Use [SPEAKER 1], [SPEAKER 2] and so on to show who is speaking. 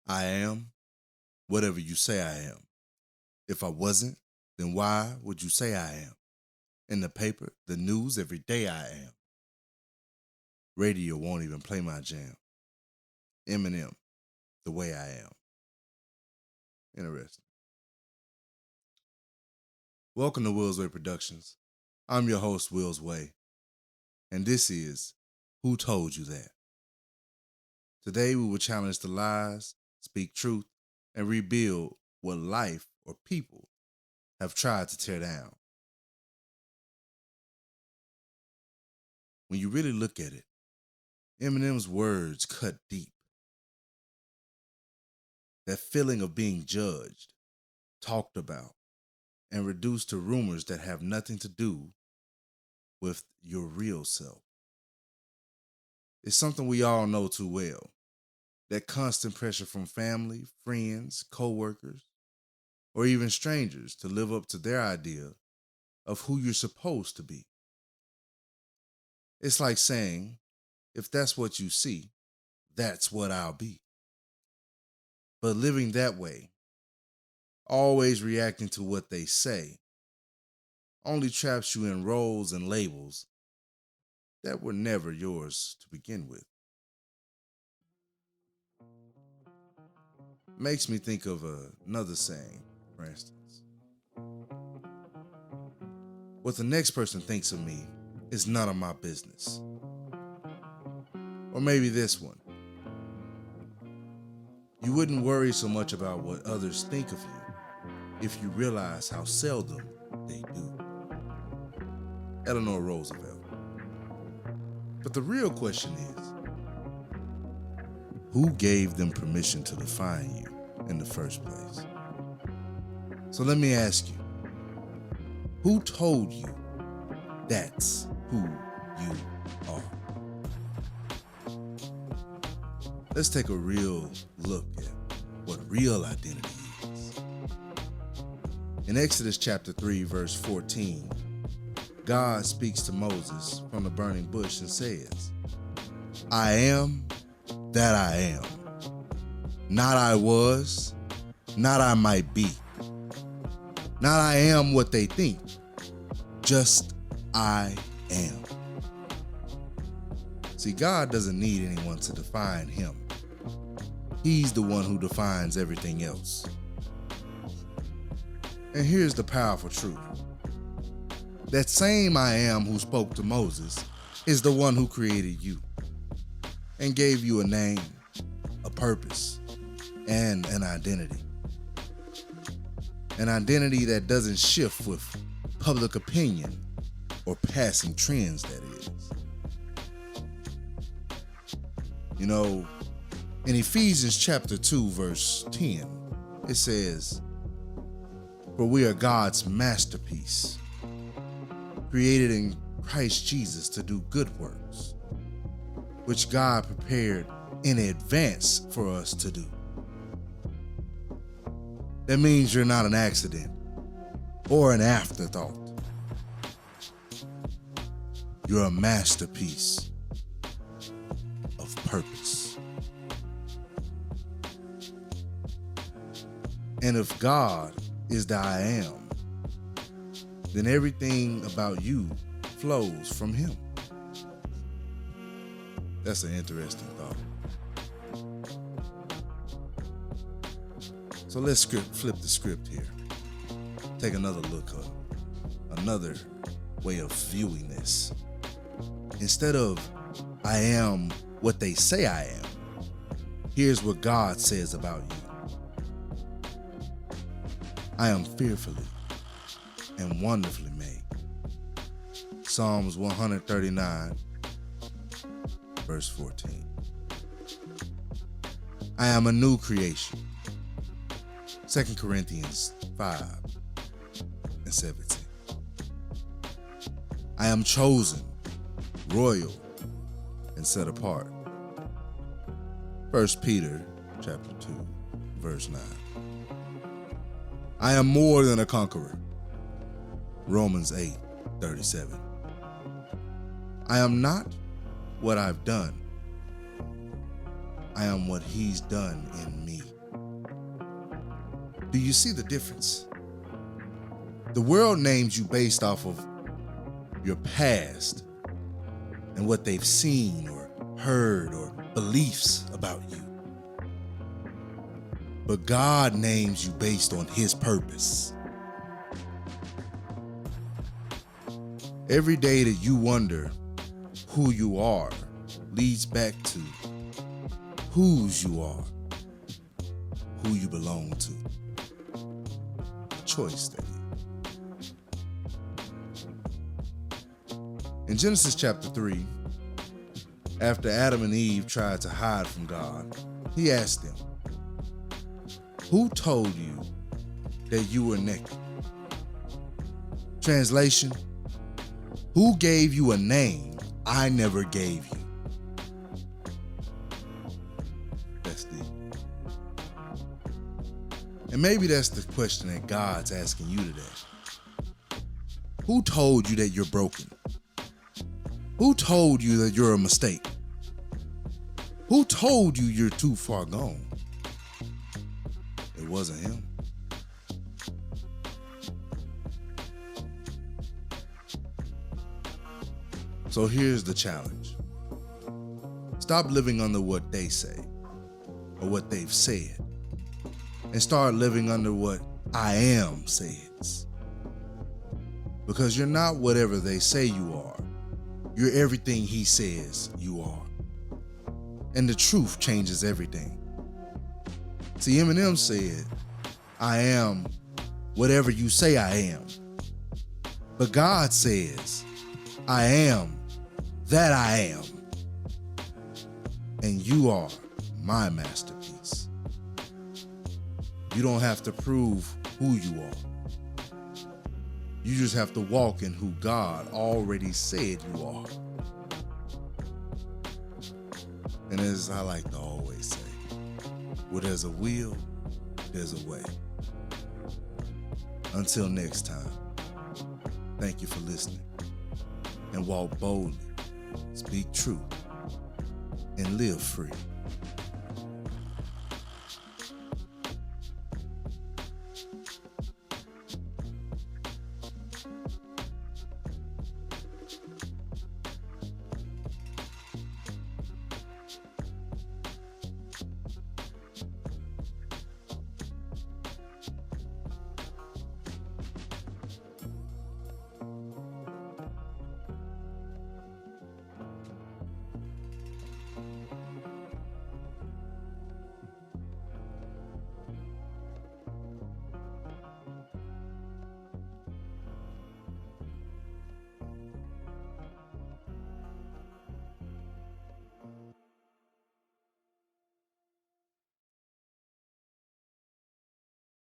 [SPEAKER 1] I am whatever you say I am. If I wasn't, then why would you say I am? In the paper, the news, every day I am. Radio won't even play my jam. Eminem, the way I am. Interesting. Welcome to Will's Way Productions. I'm your host, Will's Way, and this is Who Told You That? Today we will challenge the lies, speak truth, and rebuild what life or people have tried to tear down. When you really look at it, Eminem's words cut deep. That feeling of being judged, talked about, and reduced to rumors that have nothing to do with your real self. It's something we all know too well. That constant pressure from family, friends, coworkers, or even strangers to live up to their idea of who you're supposed to be. It's like saying, if that's what you see, that's what I'll be. But living that way, always reacting to what they say, only traps you in roles and labels that were never yours to begin with. Makes me think of another saying, for instance. What the next person thinks of me is none of my business. Or maybe this one. You wouldn't worry so much about what others think of you if you realize how seldom they do. Eleanor Roosevelt. But the real question is, who gave them permission to define you in the first place? So let me ask you, who told you that's who you are? Let's take a real look at what real identity is. In Exodus chapter 3, verse 14, God speaks to Moses from the burning bush and says, I am that I am. Not I was, not I might be. Not I am what they think, just I am. See, God doesn't need anyone to define him. He's the one who defines everything else. And here's the powerful truth. That same I am who spoke to Moses is the one who created you and gave you a name, a purpose, and an identity. An identity that doesn't shift with public opinion or passing trends, that is. You know, in Ephesians chapter 2, verse 10, it says, for we are God's masterpiece, created in Christ Jesus to do good works, which God prepared in advance for us to do. That means you're not an accident or an afterthought. You're a masterpiece of purpose. And if God is the I am, then everything about you flows from him. That's an interesting thought. So let's flip the script here. Take another look up, another way of viewing this. Instead of I am what they say I am, here's what God says about you. I am fearfully and wonderfully made. Psalms 139, verse 14. I am a new creation. 2 Corinthians 5 and 17. I am chosen, royal, and set apart. 1 Peter chapter 2, verse 9. I am more than a conqueror. Romans 8:37. I am not what I've done. I am what he's done in me. Do you see the difference? The world names you based off of your past and what they've seen or heard or beliefs about you. But God names you based on His purpose. Every day that you wonder who you are leads back to whose you are, who you belong to. A choice that is. In Genesis chapter 3, after Adam and Eve tried to hide from God, He asked them, "Who told you that you were naked?" Translation, who gave you a name I never gave you? That's deep. And maybe that's the question that God's asking you today. Who told you that you're broken? Who told you that you're a mistake? Who told you you're too far gone? It wasn't Him. So here's the challenge. Stop living under what they say or what they've said and start living under what I am says. Because you're not whatever they say you are. You're everything He says you are. And the truth changes everything. See, Eminem said, I am whatever you say I am. But God says, I am that I am. And you are my masterpiece. You don't have to prove who you are. You just have to walk in who God already said you are. And as I like to always say, where there's a will, there's a way. Until next time, thank you for listening. And walk boldly, speak truth, and live free.